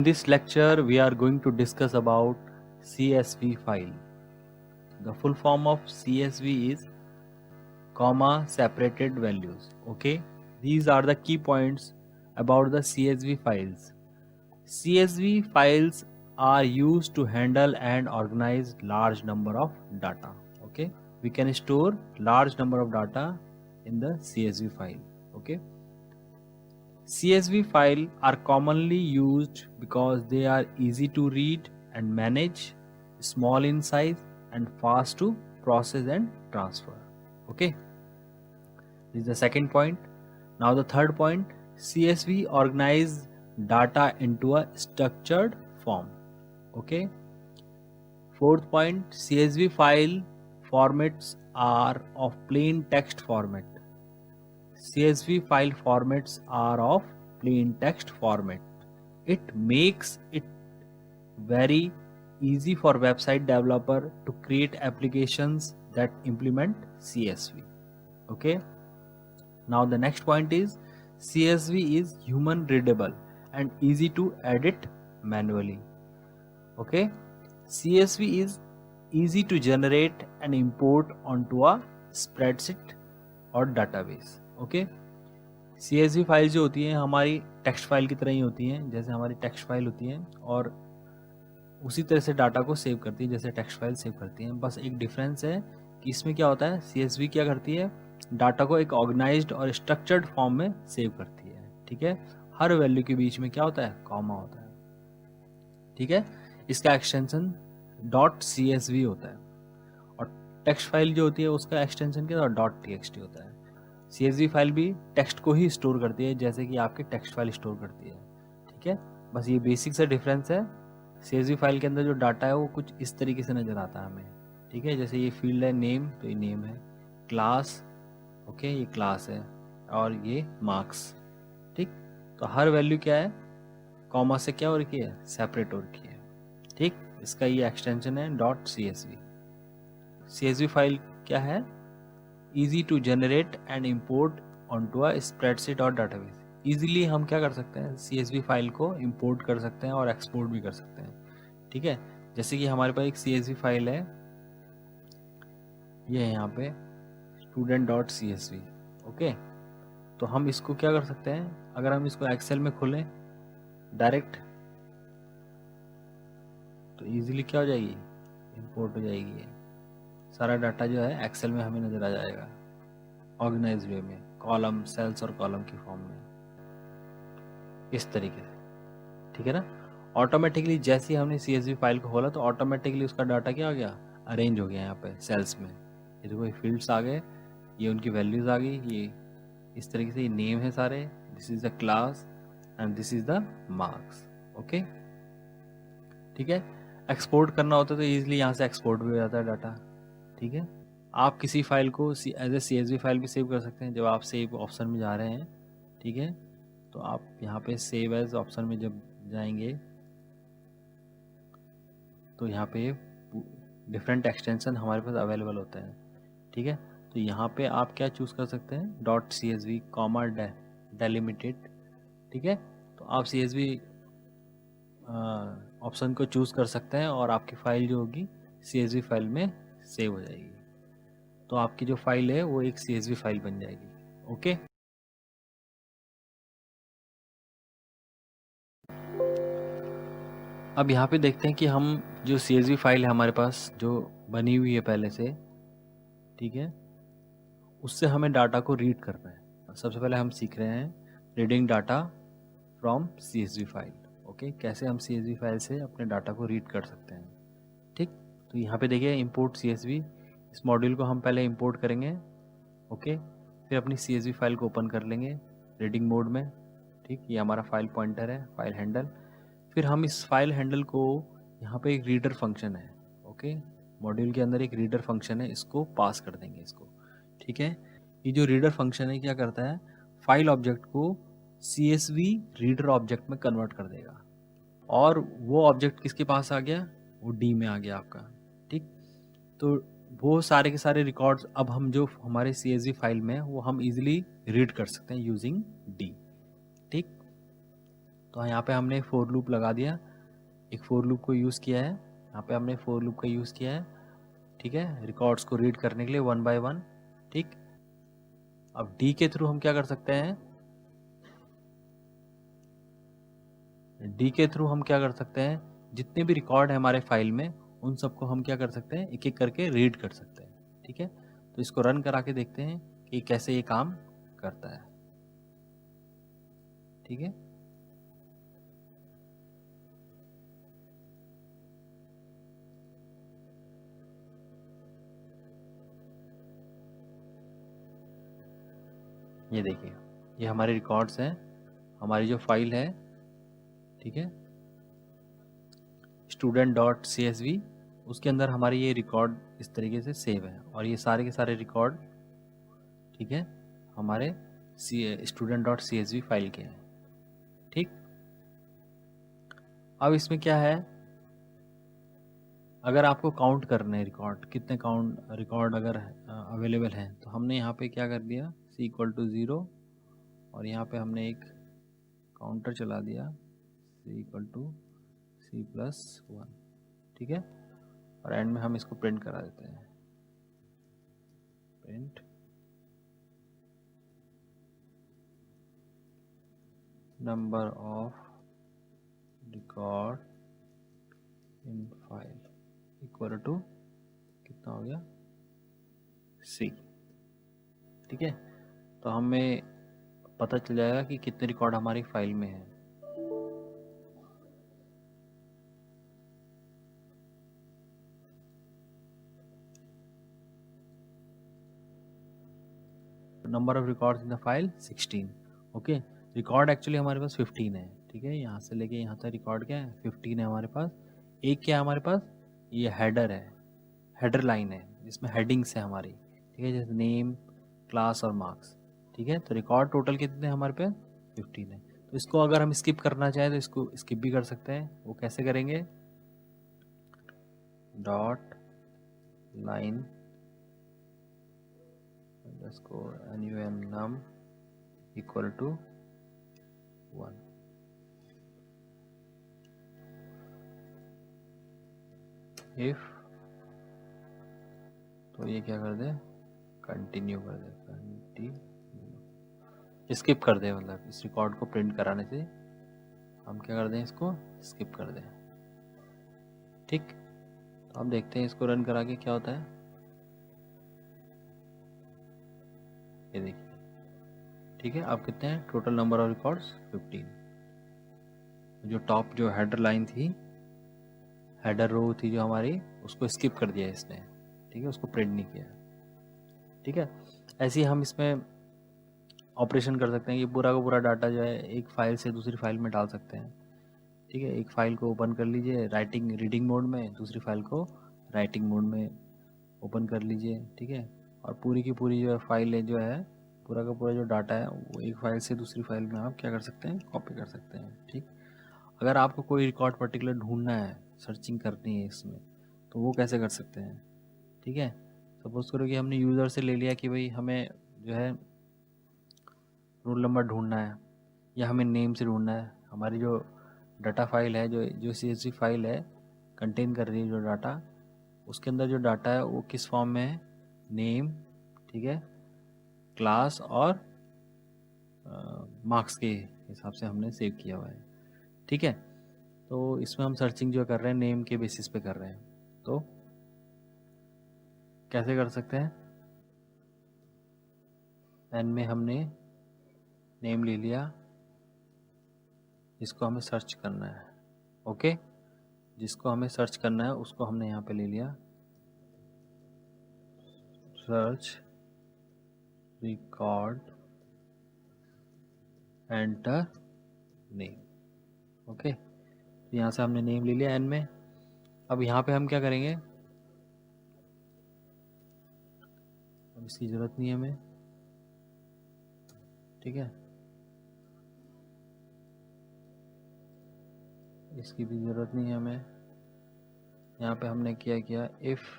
In this lecture, we are going to discuss about CSV file. The full form of CSV is comma separated values. Okay, these are the key points about the CSV files. CSV files are used to handle and organize large number of data. Okay, we can store large number of data in the CSV file. Okay. CSV files are commonly used because they are easy to read and manage, small in size and fast to process and transfer. Okay, this is the second point. Now the third point, CSV organize data into a structured form. Okay. Fourth point, CSV file formats are of plain text format. CSV file formats are of plain text format. It makes it very easy for website developer to create applications that implement CSV. Okay. Now the next point is CSV is human readable and easy to edit manually. Okay. CSV is easy to generate and import onto a spreadsheet और database. Okay, CSV file जो होती हैं हमारी text file की तरह ही होती हैं, जैसे हमारी टेक्स्ट फाइल होती हैं और उसी तरह से डाटा को सेव करती है जैसे टेक्स्ट फाइल सेव करती हैं। बस एक डिफरेंस है कि इसमें क्या होता है, CSV क्या करती है, डाटा को एक ऑर्गेनाइज्ड और स्ट्रक्चर्ड फॉर्म में सेव करती है। ठीक है, हर वैल्यू के बीच में क्या होता है, कॉमा होता है। ठीक है, इसका एक्सटेंशन .csv होता है और टेक्स्ट फाइल जो होती है उसका एक्सटेंशन क्या होता है, .txt होता है। CSV फाइल भी टेक्स्ट को ही स्टोर करती है जैसे कि आपकी टेक्स्ट फाइल स्टोर करती है। ठीक है, बस ये बेसिक सा डिफरेंस है। CSV फाइल के अंदर जो डाटा है वो कुछ इस तरीके से नज़र आता है हमें। ठीक है, जैसे ये फील्ड है नेम, तो ये नेम है, क्लास, ओके ये क्लास है, और ये मार्क्स। ठीक, तो हर वैल्यू क्या है, कॉमा से क्या हो रखी है, सेपरेट हो रखी है। ठीक, इसका ये एक्सटेंशन है .csv। CSV फाइल क्या है, easy to generate and import onto a spreadsheet और database। easily हम क्या कर सकते हैं, CSV फाइल को import कर सकते हैं और export भी कर सकते हैं। ठीक है, जैसे कि हमारे पास एक CSV फाइल है, ये है यहाँ पे student.csv। ओके, तो हम इसको क्या कर सकते हैं, अगर हम इसको एक्सेल में खोलें डायरेक्ट तो इजीली क्या हो जाएगी, इंपोर्ट हो जाएगी। ये सारा डाटा जो है एक्सेल में हमें नज़र आ जाएगा ऑर्गेनाइज वे में, कॉलम, सेल्स और कॉलम की फॉर्म में, इस तरीके से। ठीक है ना, ऑटोमेटिकली जैसे ही हमने CSV फाइल को खोला तो ऑटोमेटिकली उसका डाटा क्या हो गया, अरेंज हो गया यहाँ पे सेल्स में। ये देखो ये फील्ड्स आ गए, ये उनकी वैल्यूज आ गई, ये इस तरीके से, ये नेम है सारे, this is the class and this is the marks. Okay, ठीक है, एक्सपोर्ट करना होता है तो ईजिली यहाँ से एक्सपोर्ट भी हो जाता है डाटा। ठीक है, आप किसी फाइल को एज ए CSV फाइल भी सेव कर सकते हैं। जब आप सेव ऑप्शन में जा रहे हैं, ठीक है, तो आप यहाँ पे सेव एज ऑप्शन में जब जाएंगे तो यहाँ पे डिफरेंट एक्सटेंशन हमारे पास अवेलेबल होते हैं। ठीक है, तो यहाँ पे आप क्या चूज़ कर सकते हैं, .csv कॉमा डेलिमिटेड। ठीक है, तो आप CSV ऑप्शन को चूज़ कर सकते हैं और आपकी फ़ाइल जो होगी CSV फाइल में सेव हो जाएगी। तो आपकी जो फाइल है वो एक CSV फाइल बन जाएगी। ओके, अब यहाँ पे देखते हैं कि हम जो CSV फाइल है हमारे पास जो बनी हुई है पहले से, ठीक है, उससे हमें डाटा को रीड करना है। सबसे पहले हम सीख रहे हैं reading data from CSV file. Okay, कैसे हम CSV फाइल से अपने डाटा को रीड कर सकते हैं। ठीक, तो यहाँ पे देखिए इंपोर्ट CSV, इस मॉड्यूल को हम पहले इंपोर्ट करेंगे। ओके, फिर अपनी CSV फाइल को ओपन कर लेंगे रीडिंग मोड में। ठीक, ये हमारा फाइल पॉइंटर है, फाइल हैंडल। फिर हम इस फाइल हैंडल को, यहाँ पे एक रीडर फंक्शन है, ओके, मॉड्यूल के अंदर एक रीडर फंक्शन है, इसको पास कर देंगे इसको। ठीक है, ये जो रीडर फंक्शन है क्या करता है, फाइल ऑब्जेक्ट को CSV रीडर ऑब्जेक्ट में कन्वर्ट कर देगा, और वो ऑब्जेक्ट किसके पास आ गया, वो D में आ गया आपका। ठीक, तो वो सारे के सारे रिकॉर्ड्स अब हम जो हमारे CSV फाइल में वो हम इजीली रीड कर सकते हैं यूजिंग D। ठीक, तो यहाँ पे हमने फोर लूप लगा दिया, एक फोर लूप को यूज़ किया है, यहाँ पे हमने फोर लूप का यूज़ किया है, ठीक है, रिकॉर्ड्स को रीड करने के लिए वन बाय वन। ठीक, अब डी के थ्रू हम क्या कर सकते हैं, डी के थ्रू हम क्या कर सकते हैं, जितने भी रिकॉर्ड है हमारे फाइल में उन सबको हम क्या कर सकते हैं, एक एक करके रीड कर सकते हैं। ठीक है, तो इसको रन करा के देखते हैं कि कैसे ये काम करता है। ठीक है, ये देखिए, ये हमारे रिकॉर्ड्स हैं, हमारी जो फाइल है, ठीक है, student.csv, उसके अंदर हमारी ये रिकॉर्ड इस तरीके से सेव है, और ये सारे के सारे रिकॉर्ड, ठीक है, हमारे student.csv फाइल के हैं। ठीक, अब इसमें क्या है, अगर आपको काउंट करने हैं रिकॉर्ड, कितने रिकॉर्ड अगर अवेलेबल हैं, तो हमने यहाँ पे क्या कर दिया, c = 0, और यहाँ पे हमने एक काउंटर चला दिया c = c+1। ठीक है, और एंड में हम इसको प्रिंट करा देते हैं, print number of record in file equal to कितना हो गया, c। ठीक है, तो हमें पता चल जाएगा कि कितने रिकॉर्ड हमारी फाइल में है। Number of records in the file 16। Okay, record actually हमारे पास 15 है। ठीक है, यहाँ से लेके यहाँ तक रिकॉर्ड क्या है, 15 है हमारे पास। एक क्या है हमारे पास, ये हेडर है, हेडर लाइन है जिसमें हेडिंग्स है हमारी, ठीक है, जैसे नेम, क्लास और मार्क्स। ठीक है, तो रिकॉर्ड टोटल कितने हैं हमारे पास, 15 है। तो इसको अगर हम स्किप करना चाहें तो इसको स्किप भी कर सकते हैं। वो कैसे करेंगे, dot line num equal to 1। If, तो ये क्या कर दे, कंटिन्यू कर दे, कंटिन्यू, स्किप कर दे, मतलब इस रिकॉर्ड को प्रिंट कराने से हम क्या कर दें, इसको स्किप कर दें। ठीक, तो हम देखते हैं इसको रन करा के क्या होता है। ये देखिए, ठीक है, अब कितने हैं टोटल नंबर ऑफ रिकॉर्ड्स, 15। जो टॉप जो हेडर लाइन थी, हेडर रो थी जो हमारी, उसको स्किप कर दिया इसने। ठीक है, उसको प्रिंट नहीं किया। ठीक है, ऐसे ही हम इसमें ऑपरेशन कर सकते हैं कि पूरा का पूरा डाटा जो है एक फाइल से दूसरी फाइल में डाल सकते हैं। ठीक है, एक फाइल को ओपन कर लीजिए रीडिंग मोड में, दूसरी फाइल को राइटिंग मोड में ओपन कर लीजिए। ठीक है, और पूरी की पूरी जो है फाइल जो है, पूरा का पूरा जो डाटा है वो एक फाइल से दूसरी फाइल में आप क्या कर सकते हैं, कॉपी कर सकते हैं। ठीक, अगर आपको कोई रिकॉर्ड पर्टिकुलर ढूंढना है, सर्चिंग करनी है इसमें, तो वो कैसे कर सकते हैं। ठीक है, सपोज करो कि हमने यूज़र से ले लिया कि भाई हमें जो है रोल नंबर ढूंढना है, या हमें नेम से ढूंढना है। हमारी जो डाटा फाइल है, जो CSV फाइल है, कंटेन कर रही है जो डाटा, उसके अंदर जो डाटा है वो किस फॉर्म में है, नेम, ठीक है, क्लास और मार्क्स के हिसाब से हमने सेव किया हुआ है। ठीक है, तो इसमें हम सर्चिंग जो कर रहे हैं नेम के बेसिस पे कर रहे हैं, तो कैसे कर सकते हैं, एन में हमने नेम ले लिया, जिसको हमें सर्च करना है। ओके, जिसको हमें सर्च करना है उसको हमने यहाँ पे ले लिया, search record enter name. Okay, तो यहाँ से हमने नेम ले लिया एन में। अब यहाँ पे हम क्या करेंगे, अब इसकी ज़रूरत नहीं है हमें। ठीक है, इसकी भी ज़रूरत नहीं है हमें। यहाँ पे हमने क्या किया, if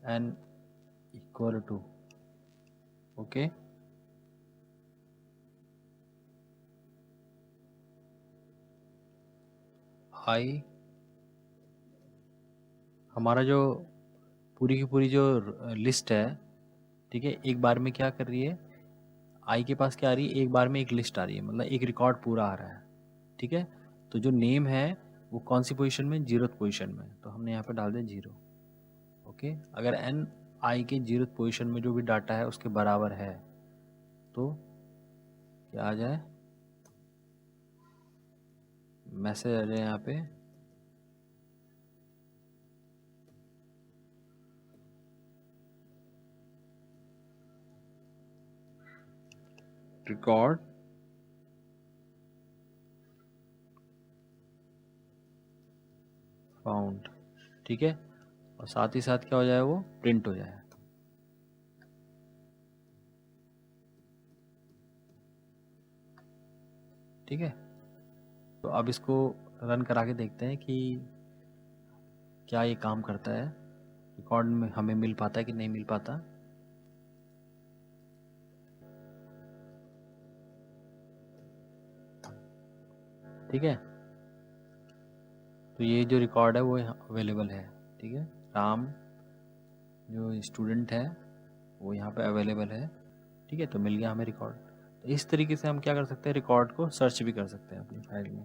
n equal to, okay, I, हमारा जो पूरी की पूरी जो लिस्ट है, ठीक है, एक बार में क्या कर रही है, आई के पास क्या आ रही है, एक बार में एक लिस्ट आ रही है, मतलब एक रिकॉर्ड पूरा आ रहा है, ठीक है। तो जो नेम है वो कौन सी पोजीशन में, 0th पोजीशन में, तो हमने यहाँ पे डाल दिया 0। ओके, अगर एन आई के 0th पोजीशन में जो भी डाटा है उसके बराबर है तो क्या आ जाए, मैसेज आ जाए यहाँ पे रिकॉर्ड फाउंड, ठीक है, और साथ ही साथ क्या हो जाए, वो प्रिंट हो जाए। ठीक है, तो अब इसको रन करा के देखते हैं कि क्या ये काम करता है, रिकॉर्ड में हमें मिल पाता है कि नहीं मिल पाता। ठीक है, तो ये जो रिकॉर्ड है वो अवेलेबल है। ठीक है, राम जो स्टूडेंट है वो यहाँ पे अवेलेबल है। ठीक है, तो मिल गया हमें रिकॉर्ड। तो इस तरीके से हम क्या कर सकते हैं, रिकॉर्ड को सर्च भी कर सकते हैं अपनी फाइल में।